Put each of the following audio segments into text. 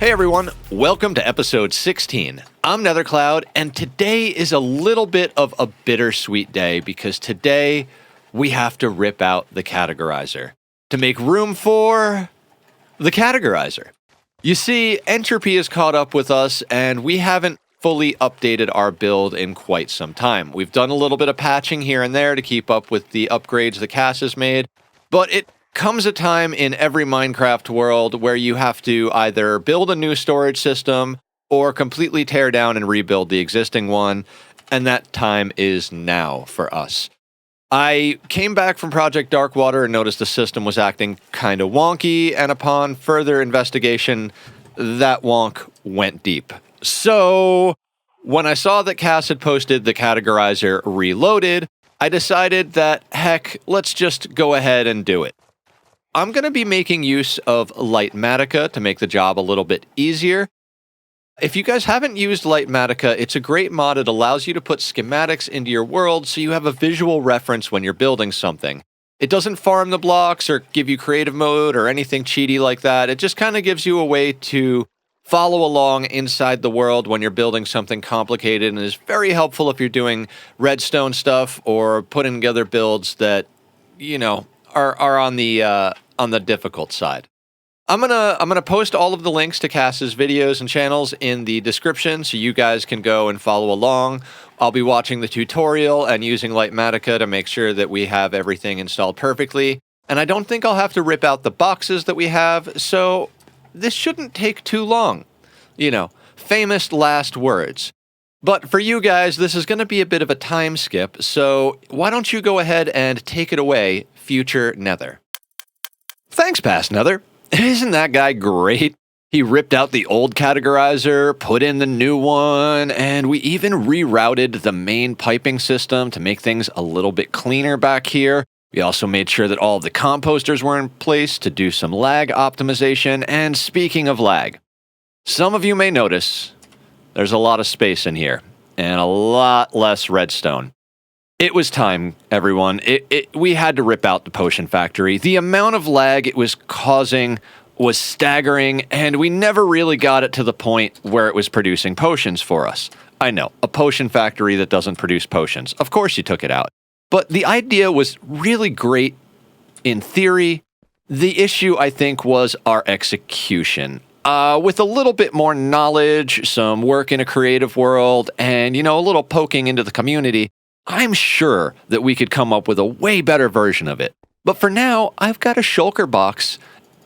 Hey everyone, welcome to episode 16. I'm NetherCloud, and today is a little bit of a bittersweet day because today we have to rip out the categorizer to make room for the categorizer. You see, entropy has caught up with us, and we haven't fully updated our build in quite some time. We've done a little bit of patching here and there to keep up with the upgrades the Cass has made, but it comes a time in every Minecraft world where you have to either build a new storage system or completely tear down and rebuild the existing one, and that time is now for us. I came back from Project Darkwater and noticed the system was acting kind of wonky, and upon further investigation, that wonk went deep. So, when I saw that Cass had posted the categorizer reloaded, I decided that, heck, let's just go ahead and do it. I'm going to be making use of Litematica to make the job a little bit easier. If you guys haven't used Litematica, it's a great mod. It allows you to put schematics into your world so you have a visual reference when you're building something. It doesn't farm the blocks or give you creative mode or anything cheaty like that. It just kind of gives you a way to follow along inside the world when you're building something complicated, and is very helpful if you're doing redstone stuff or putting together builds that, you know, are on the difficult side. I'm gonna post all of the links to Cass's videos and channels in the description so you guys can go and follow along. I'll be watching the tutorial and using Litematica to make sure that we have everything installed perfectly. And I don't think I'll have to rip out the boxes that we have, so this shouldn't take too long. You know, famous last words. But for you guys, this is going to be a bit of a time skip, so why don't you go ahead and take it away, future Nether. Thanks, past Nether. Isn't that guy great? He ripped out the old categorizer, put in the new one, and we even rerouted the main piping system to make things a little bit cleaner back here. We also made sure that all of the composters were in place to do some lag optimization, and speaking of lag, some of you may notice there's a lot of space in here, and a lot less redstone. It was time, everyone. We had to rip out the potion factory. The amount of lag it was causing was staggering, and we never really got it to the point where it was producing potions for us. I know, a potion factory that doesn't produce potions. Of course you took it out. But the idea was really great in theory. The issue, I think, was our execution. With a little bit more knowledge, some work in a creative world, and, you know, a little poking into the community, I'm sure that we could come up with a way better version of it. But for now, I've got a shulker box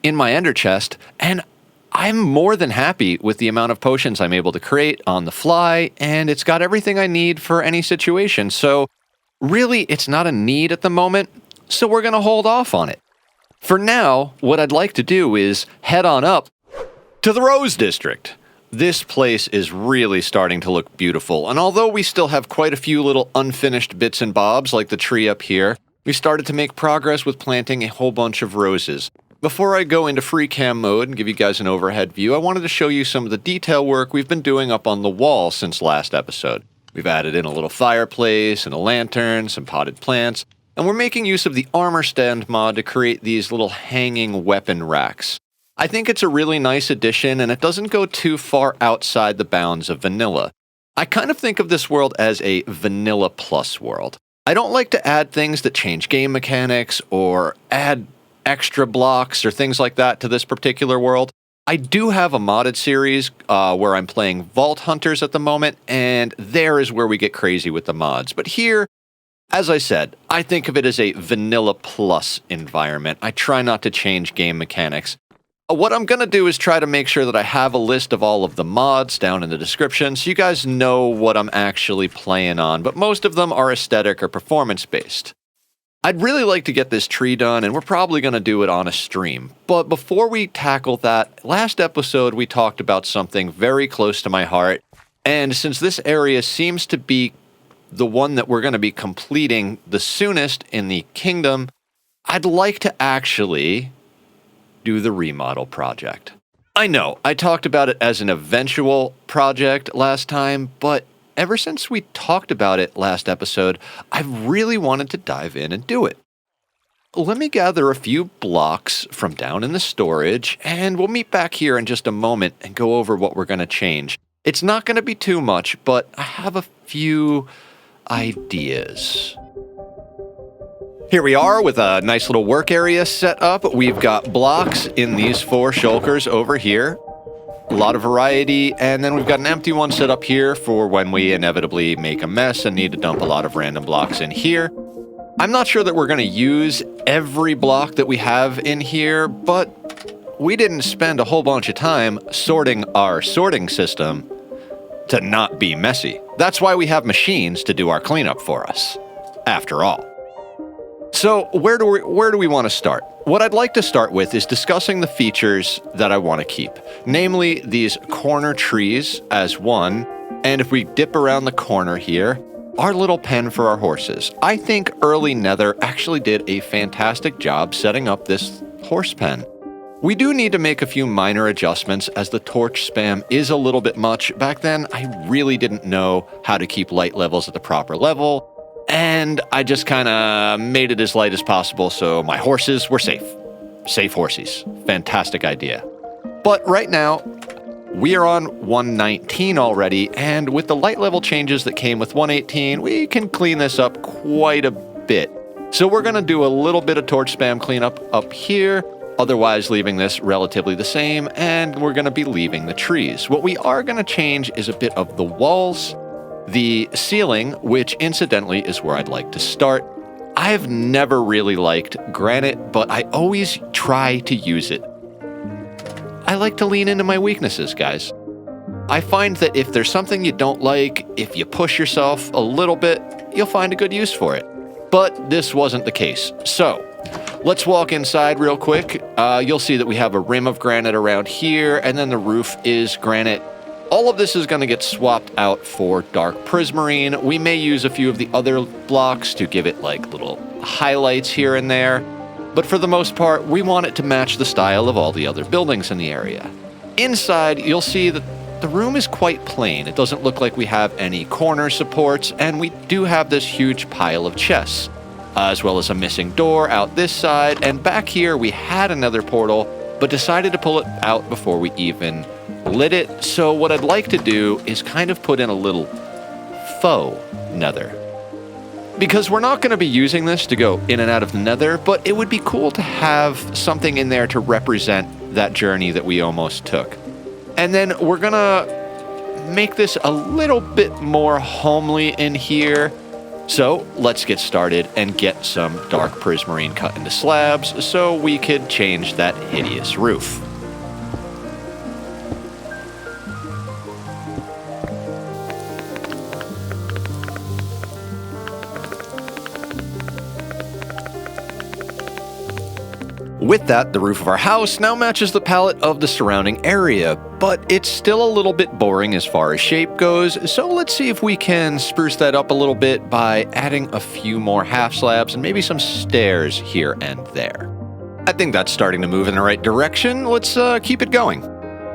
in my ender chest, and I'm more than happy with the amount of potions I'm able to create on the fly, and it's got everything I need for any situation. So really, it's not a need at the moment, so we're going to hold off on it. For now, what I'd like to do is head on up to the Rose District. This place is really starting to look beautiful, and although we still have quite a few little unfinished bits and bobs like the tree up here, we started to make progress with planting a whole bunch of roses. Before I go into free cam mode and give you guys an overhead view, I wanted to show you some of the detail work we've been doing up on the wall since last episode. We've added in a little fireplace and a lantern, some potted plants, and we're making use of the armor stand mod to create these little hanging weapon racks. I think it's a really nice addition, and it doesn't go too far outside the bounds of vanilla. I kind of think of this world as a vanilla plus world. I don't like to add things that change game mechanics or add extra blocks or things like that to this particular world. I do have a modded series where I'm playing Vault Hunters at the moment, and there is where we get crazy with the mods. But here, as I said, I think of it as a vanilla plus environment. I try not to change game mechanics. What I'm going to do is try to make sure that I have a list of all of the mods down in the description so you guys know what I'm actually playing on, but most of them are aesthetic or performance-based. I'd really like to get this tree done, and we're probably going to do it on a stream. But before we tackle that, last episode we talked about something very close to my heart, and since this area seems to be the one that we're going to be completing the soonest in the kingdom, I'd like to actually do the remodel project. I know, I talked about it as an eventual project last time, but ever since we talked about it last episode, I've really wanted to dive in and do it. let me gather a few blocks from down in the storage, and we'll meet back here in just a moment and go over what we're going to change. It's not going to be too much, but I have a few ideas. Here we are with a nice little work area set up. We've got blocks in these 4 shulkers over here. A lot of variety, and then we've got an empty one set up here for when we inevitably make a mess and need to dump a lot of random blocks in here. I'm not sure that we're going to use every block that we have in here, but we didn't spend a whole bunch of time sorting our sorting system to not be messy. That's why we have machines to do our cleanup for us, after all. So where do we want to start? What I'd like to start with is discussing the features that I want to keep, namely these corner trees as one, and if we dip around the corner here, our little pen for our horses. I think early Nether actually did a fantastic job setting up this horse pen. We do need to make a few minor adjustments as the torch spam is a little bit much. Back then, I really didn't know how to keep light levels at the proper level, and I just kind of made it as light as possible so my horses were safe. Safe horsies. Fantastic idea. But right now, we are on 119 already, and with the light level changes that came with 118, we can clean this up quite a bit. So we're going to do a little bit of torch spam cleanup up here, otherwise leaving this relatively the same, and we're going to be leaving the trees. What we are going to change is a bit of the walls, the ceiling, which incidentally is where I'd like to start. I've never really liked granite, but I always try to use it. I like to lean into my weaknesses, guys. I find that if there's something you don't like, if you push yourself a little bit, you'll find a good use for it. But this wasn't the case. So, let's walk inside real quick. You'll see that we have a rim of granite around here, and then the roof is granite. All of this is going to get swapped out for dark prismarine. We may use a few of the other blocks to give it like little highlights here and there. But for the most part, we want it to match the style of all the other buildings in the area. Inside, you'll see that the room is quite plain. It doesn't look like we have any corner supports, and we do have this huge pile of chests, as well as a missing door out this side. And back here, we had another portal, but decided to pull it out before we even lit it. So what I'd like to do is kind of put in a little faux nether. Because we're not going to be using this to go in and out of the nether, but it would be cool to have something in there to represent that journey that we almost took. And then we're going to make this a little bit more homely in here. So let's get started and get some dark prismarine cut into slabs so we could change that hideous roof. With that, the roof of our house now matches the palette of the surrounding area, but it's still a little bit boring as far as shape goes, so let's see if we can spruce that up a little bit by adding a few more half slabs and maybe some stairs here and there. I think that's starting to move in the right direction. Let's keep it going.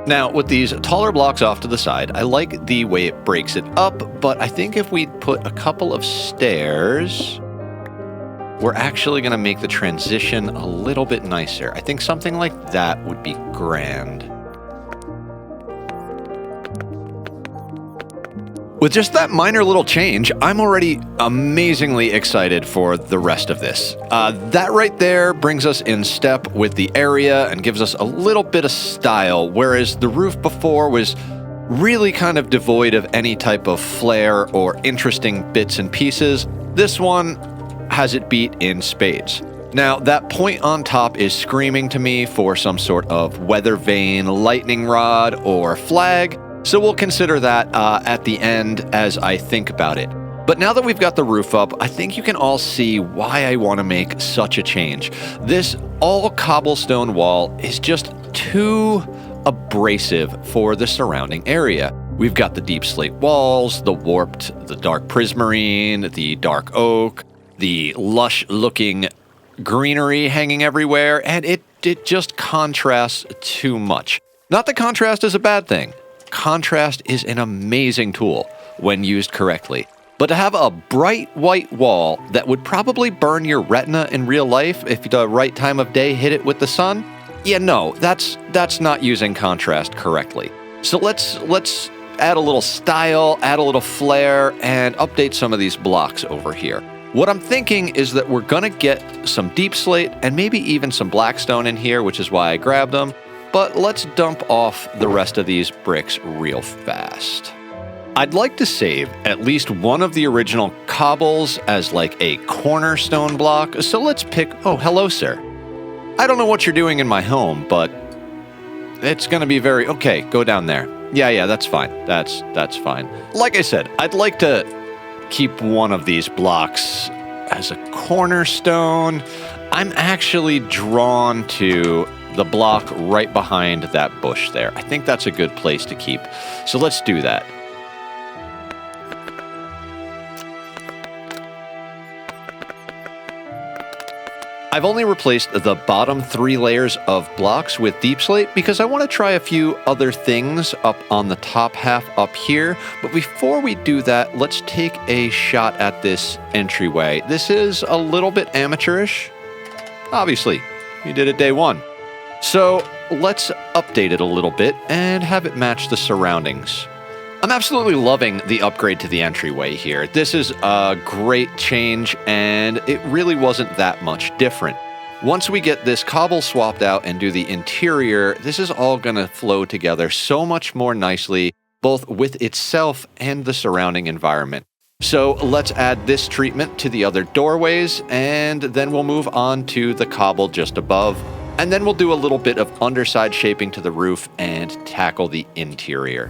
Now, with these taller blocks off to the side, I like the way it breaks it up, but I think if we put a couple of stairs, we're actually going to make the transition a little bit nicer. I think something like that would be grand. With just that minor little change, I'm already amazingly excited for the rest of this. That right there brings us in step with the area and gives us a little bit of style, whereas the roof before was really kind of devoid of any type of flair or interesting bits and pieces. This one has it beat in spades. Now, that point on top is screaming to me for some sort of weather vane, lightning rod, or flag, so we'll consider that at the end as I think about it. But now that we've got the roof up, I think you can all see why I want to make such a change. This all cobblestone wall is just too abrasive for the surrounding area. We've got the deep slate walls, the warped, the dark prismarine, the dark oak, the lush-looking greenery hanging everywhere, and it just contrasts too much. Not that contrast is a bad thing. Contrast is an amazing tool when used correctly. But to have a bright white wall that would probably burn your retina in real life if the right time of day hit it with the sun, yeah, no, that's not using contrast correctly. So let's add a little style, add a little flair, and update some of these blocks over here. What I'm thinking is that we're gonna get some deep slate and maybe even some blackstone in here, which is why I grabbed them. But let's dump off the rest of these bricks real fast. I'd like to save at least one of the original cobbles as like a cornerstone block, so let's pick, oh, hello, sir. I don't know what you're doing in my home, but it's gonna be very, okay, go down there. Yeah, that's fine. That's fine. Like I said, I'd like to keep one of these blocks as a cornerstone. I'm actually drawn to the block right behind that bush there. I think that's a good place to keep. So let's do that. I've only replaced the bottom 3 layers of blocks with deep slate because I want to try a few other things up on the top half up here. But before we do that, let's take a shot at this entryway. This is a little bit amateurish. Obviously, we did it day 1. So let's update it a little bit and have it match the surroundings. I'm absolutely loving the upgrade to the entryway here. This is a great change, and it really wasn't that much different. Once we get this cobble swapped out and do the interior, this is all going to flow together so much more nicely, both with itself and the surrounding environment. So let's add this treatment to the other doorways, and then we'll move on to the cobble just above. And then we'll do a little bit of underside shaping to the roof and tackle the interior.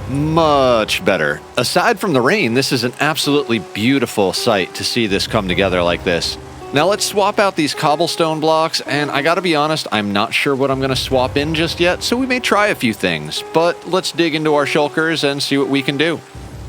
Much better. Aside from the rain, this is an absolutely beautiful sight to see this come together like this. Now let's swap out these cobblestone blocks, and I gotta be honest, I'm not sure what I'm gonna swap in just yet, so we may try a few things, but let's dig into our shulkers and see what we can do.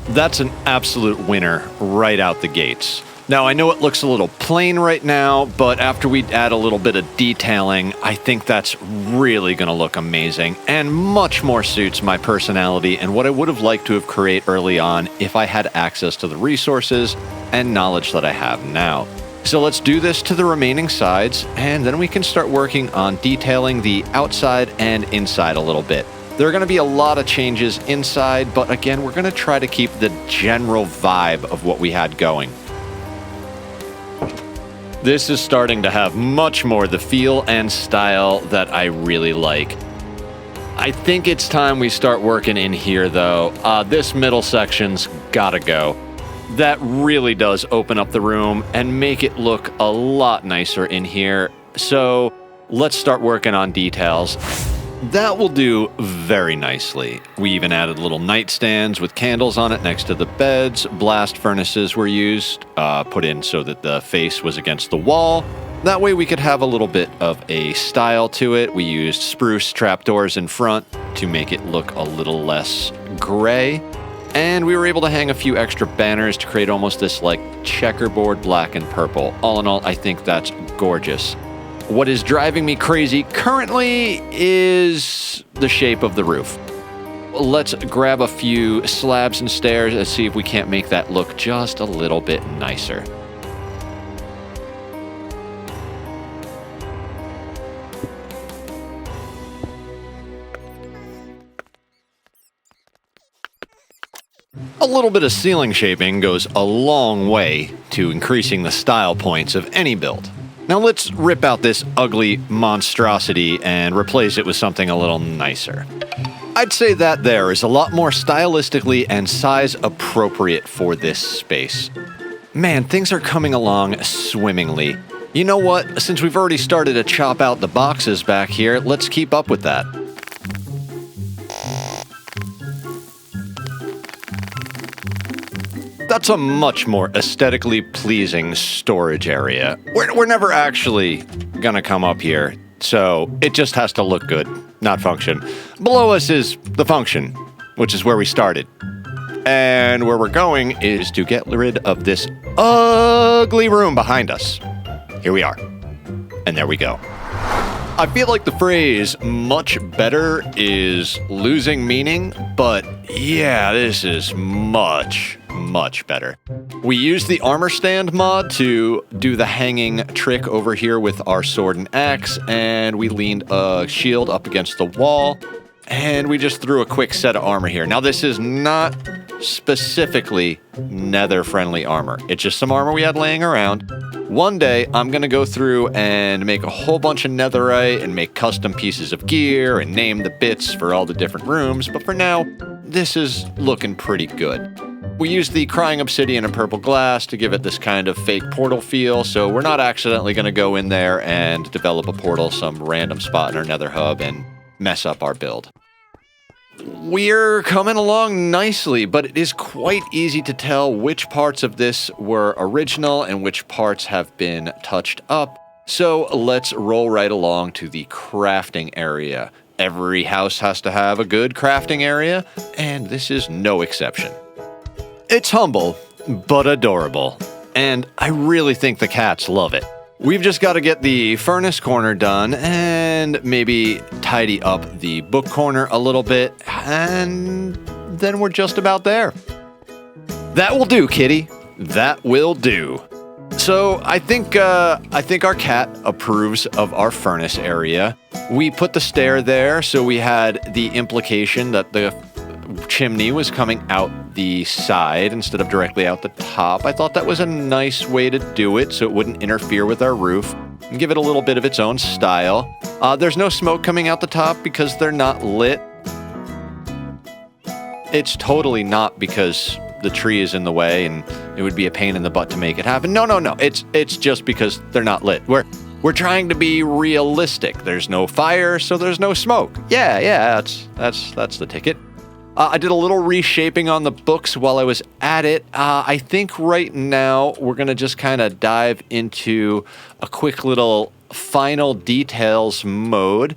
That's an absolute winner right out the gates. Now, I know it looks a little plain right now, but after we add a little bit of detailing, I think that's really going to look amazing and much more suits my personality and what I would have liked to have created early on if I had access to the resources and knowledge that I have now. So let's do this to the remaining sides, and then we can start working on detailing the outside and inside a little bit. There are going to be a lot of changes inside, but again, we're going to try to keep the general vibe of what we had going. This is starting to have much more the feel and style that I really like. I think it's time we start working in here, though. This middle section's gotta go. That really does open up the room and make it look a lot nicer in here. So let's start working on details. That will do very nicely. We even added little nightstands with candles on it next to the beds. Blast furnaces were used, put in so that the face was against the wall. That way we could have a little bit of a style to it. We used spruce trapdoors in front to make it look a little less gray. And we were able to hang a few extra banners to create almost this like checkerboard black and purple. All in all, I think that's gorgeous. What is driving me crazy currently is the shape of the roof. Let's grab a few slabs and stairs and see if we can't make that look just a little bit nicer. A little bit of ceiling shaping goes a long way to increasing the style points of any build. Now let's rip out this ugly monstrosity and replace it with something a little nicer. I'd say that there is a lot more stylistically and size appropriate for this space. Man, things are coming along swimmingly. You know what? Since we've already started to chop out the boxes back here, let's keep up with that. That's a much more aesthetically pleasing storage area. We're never actually gonna come up here, so it just has to look good, not function. Below us is the function, which is where we started. And where we're going is to get rid of this ugly room behind us. Here we are. And there we go. I feel like the phrase much better is losing meaning, but yeah, this is much better. We used the armor stand mod to do the hanging trick over here with our sword and axe, and we leaned a shield up against the wall, and we just threw a quick set of armor here. Now, this is not specifically nether-friendly armor. It's just some armor we had laying around. One day, I'm going to go through and make a whole bunch of netherite and make custom pieces of gear and name the bits for all the different rooms, but for now, this is looking pretty good. We used the crying obsidian and purple glass to give it this kind of fake portal feel, so we're not accidentally going to go in there and develop a portal some random spot in our nether hub and mess up our build. We're coming along nicely, but it is quite easy to tell which parts of this were original and which parts have been touched up. So let's roll right along to the crafting area. Every house has to have a good crafting area, and this is no exception. It's humble, but adorable, and I really think the cats love it. We've just got to get the furnace corner done and maybe tidy up the book corner a little bit, and then we're just about there. That will do, kitty. That will do. So I think our cat approves of our furnace area. We put the stair there, so we had the implication that the chimney was coming out the side instead of directly out the top. I thought that was a nice way to do it so it wouldn't interfere with our roof and give it a little bit of its own style. There's no smoke coming out the top because they're not lit. It's totally not because the tree is in the way and it would be a pain in the butt to make it happen. No. It's just because they're not lit. We're trying to be realistic. There's no fire, so there's no smoke. Yeah, that's the ticket. I did a little reshaping on the books while I was at it. I think right now we're going to just kind of dive into a quick little final details mode,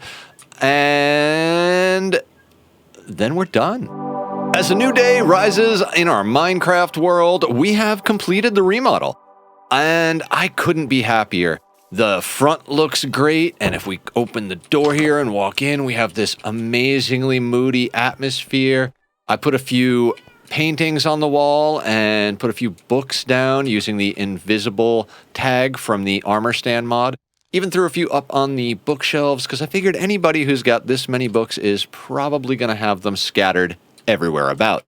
and then we're done. As a new day rises in our Minecraft world, we have completed the remodel, and I couldn't be happier. The front looks great, and if we open the door here and walk in, we have this amazingly moody atmosphere. I put a few paintings on the wall and put a few books down using the invisible tag from the armor stand mod. Even threw a few up on the bookshelves because I figured anybody who's got this many books is probably going to have them scattered everywhere about.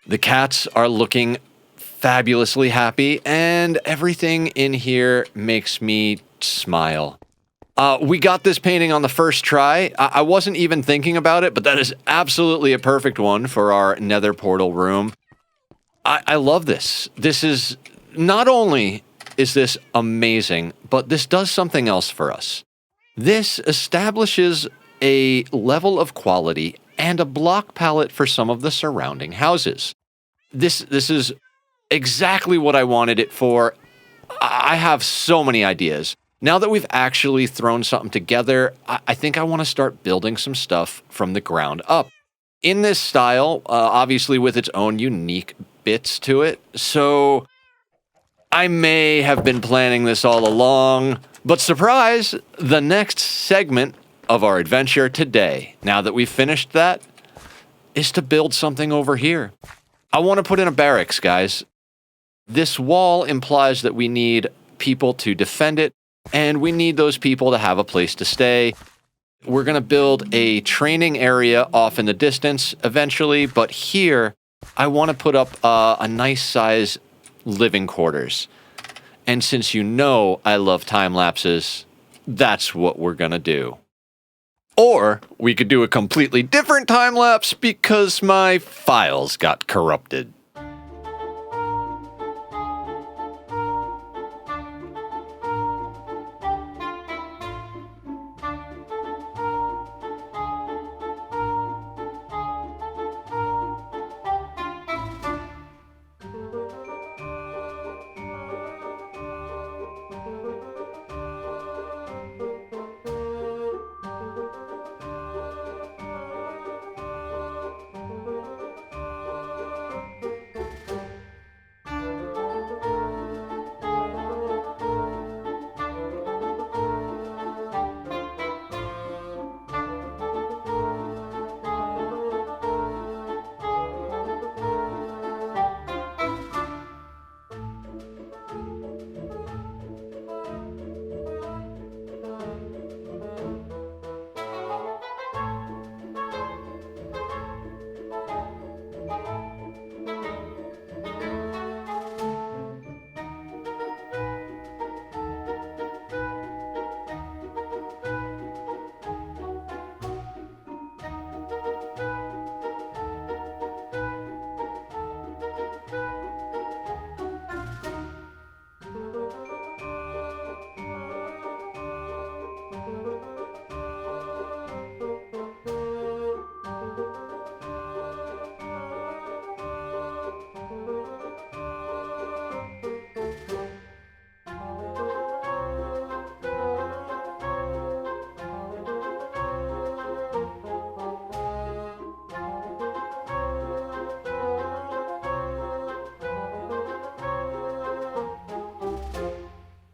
The cats are looking fabulously happy, and everything in here makes me smile. We got this painting on the first try. I wasn't even thinking about it, but that is absolutely a perfect one for our nether portal room. I love this. This is, not only is this amazing, but this does something else for us. This establishes a level of quality and a block palette for some of the surrounding houses. This is exactly what I wanted it for. I have so many ideas. Now that we've actually thrown something together, I think I want to start building some stuff from the ground up. In this style, obviously with its own unique bits to it. So I may have been planning this all along, but surprise, the next segment of our adventure today, now that we've finished that, is to build something over here. I want to put in a barracks, guys. This wall implies that we need people to defend it, and we need those people to have a place to stay. We're going to build a training area off in the distance eventually, but here I want to put up a nice size living quarters. And since you know I love time lapses, that's what we're going to do. Or we could do a completely different time lapse because my files got corrupted.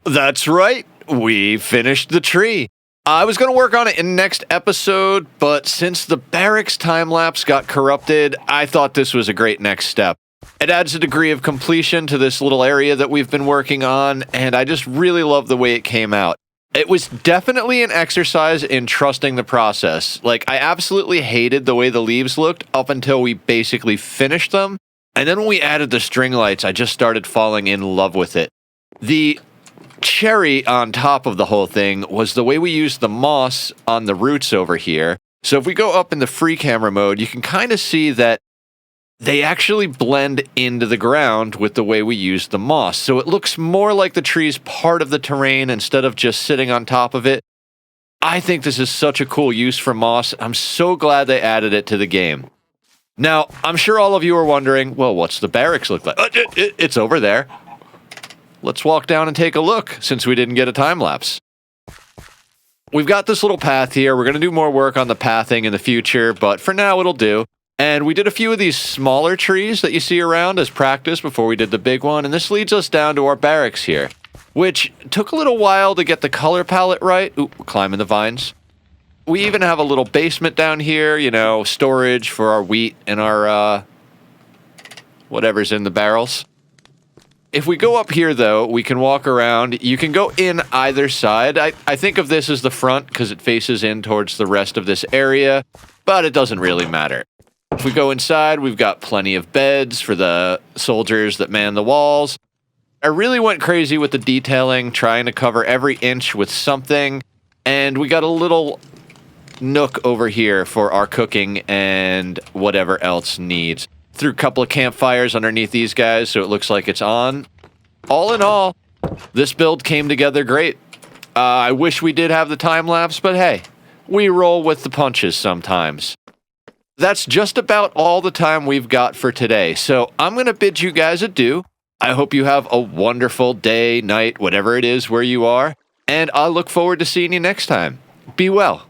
That's right, we finished the tree. I was going to work on it in next episode, but since the barracks time-lapse got corrupted, I thought this was a great next step. It adds a degree of completion to this little area that we've been working on, and I just really love the way it came out. It was definitely an exercise in trusting the process. Like, I absolutely hated the way the leaves looked up until we basically finished them, and then when we added the string lights, I just started falling in love with it. The cherry on top of the whole thing was the way we used the moss on the roots over here. So if we go up in the free camera mode, you can kind of see that they actually blend into the ground with the way we use the moss. So it looks more like the tree's part of the terrain instead of just sitting on top of it. I think this is such a cool use for moss. I'm so glad they added it to the game. Now, I'm sure all of you are wondering, well, what's the barracks look like? It's over there. Let's walk down and take a look, since we didn't get a time-lapse. We've got this little path here. We're going to do more work on the pathing in the future, but for now it'll do. And we did a few of these smaller trees that you see around as practice before we did the big one, and this leads us down to our barracks here, which took a little while to get the color palette right. Ooh, we're climbing the vines. We even have a little basement down here, you know, storage for our wheat and our, whatever's in the barrels. If we go up here, though, we can walk around. You can go in either side. I think of this as the front because it faces in towards the rest of this area, but it doesn't really matter. If we go inside, we've got plenty of beds for the soldiers that man the walls. I really went crazy with the detailing, trying to cover every inch with something, and we got a little nook over here for our cooking and whatever else needs. Threw a couple of campfires underneath these guys so it looks like it's on. All in all, this build came together great. I wish we did have the time-lapse, but hey, we roll with the punches sometimes. That's just about all the time we've got for today, so I'm going to bid you guys adieu. I hope you have a wonderful day, night, whatever it is where you are, and I look forward to seeing you next time. Be well.